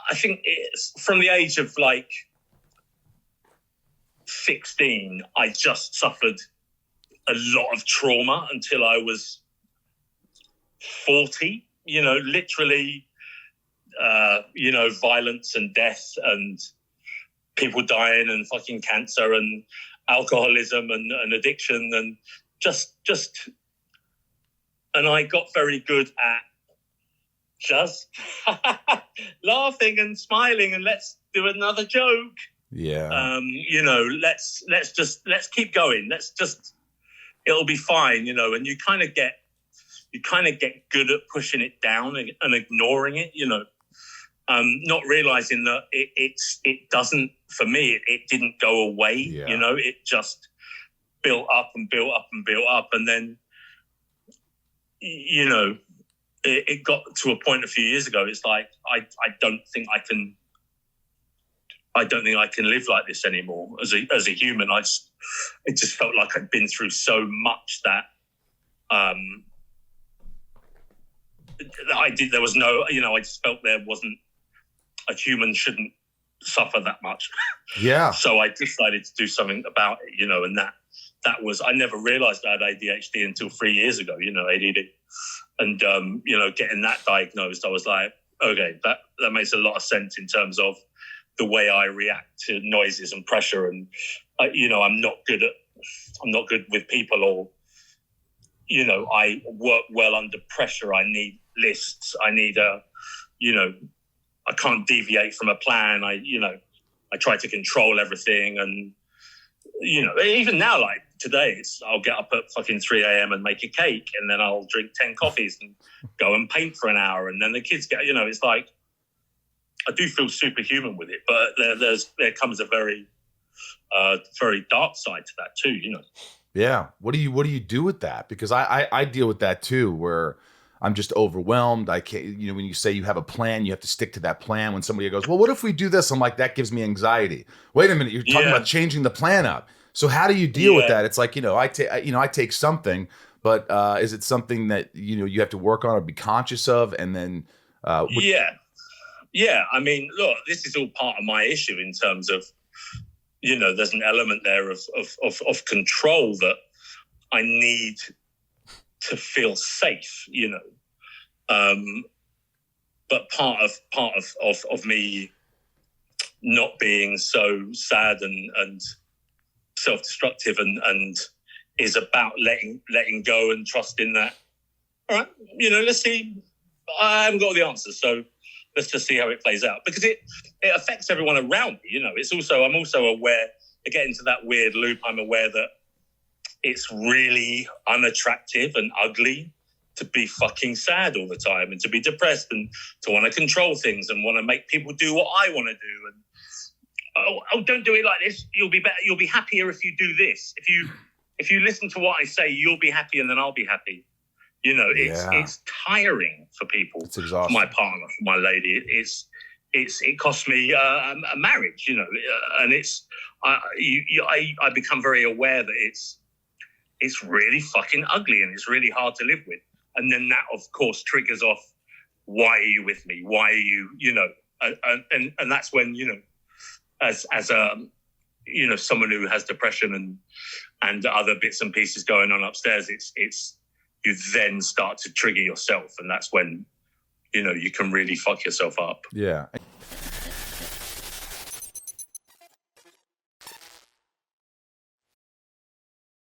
I think it's from the age of like 16, I just suffered a lot of trauma until I was 40, literally, violence and death and people dying and fucking cancer and alcoholism and addiction and just, and I got very good at just laughing and smiling and let's do another joke. Yeah. Let's keep going. It'll be fine, and you kind of get good at pushing it down and ignoring it, not realizing that it doesn't, for me, it didn't go away, it just built up and built up and built up. And then, it got to a point a few years ago. It's like, I don't think I can live like this anymore as a human. It just felt like I'd been through so much that there was no, I just felt there wasn't, a human shouldn't suffer that much. Yeah. So I decided to do something about it, and that was, I never realized I had ADHD until 3 years ago, ADD. And, getting that diagnosed, I was like, okay, that makes a lot of sense in terms of the way I react to noises and pressure. And, I'm not good with people, or, I work well under pressure. I need lists. I need I can't deviate from a plan. I try to control everything. And, even now, like today, I'll get up at fucking 3 a.m. and make a cake, and then I'll drink 10 coffees and go and paint for an hour. And then the kids get, it's like, I do feel superhuman with it, but there comes a very, very dark side to that too, Yeah. What do you do with that? Because I deal with that too, where I'm just overwhelmed. I can't, when you say you have a plan, you have to stick to that plan. When somebody goes, well, what if we do this? I'm like, that gives me anxiety. Wait a minute. You're talking about changing the plan up. So how do you deal with that? It's like, I take something, but is it something that, you have to work on or be conscious of? And then, Yeah. I mean, look, this is all part of my issue in terms of, there's an element there of control that I need to feel safe, but part of me not being so sad and self-destructive and is about letting go and trusting that, all right, let's see, I haven't got all the answers, so let's just see how it plays out, because it affects everyone around me. I'm also aware, I get into that weird loop. I'm aware that it's really unattractive and ugly to be fucking sad all the time and to be depressed and to want to control things and want to make people do what I want to do. And oh, don't do it like this. You'll be better. You'll be happier if you do this. If you listen to what I say, you'll be happy, and then I'll be happy. It's tiring for people. It's exhausting. For my partner, for my lady, it cost me a marriage, and I become very aware that it's really fucking ugly and it's really hard to live with. And then that, of course, triggers off, why are you with me? Why are you, and that's when, as someone who has depression and other bits and pieces going on upstairs, it's you then start to trigger yourself, and that's when you can really fuck yourself up. Yeah.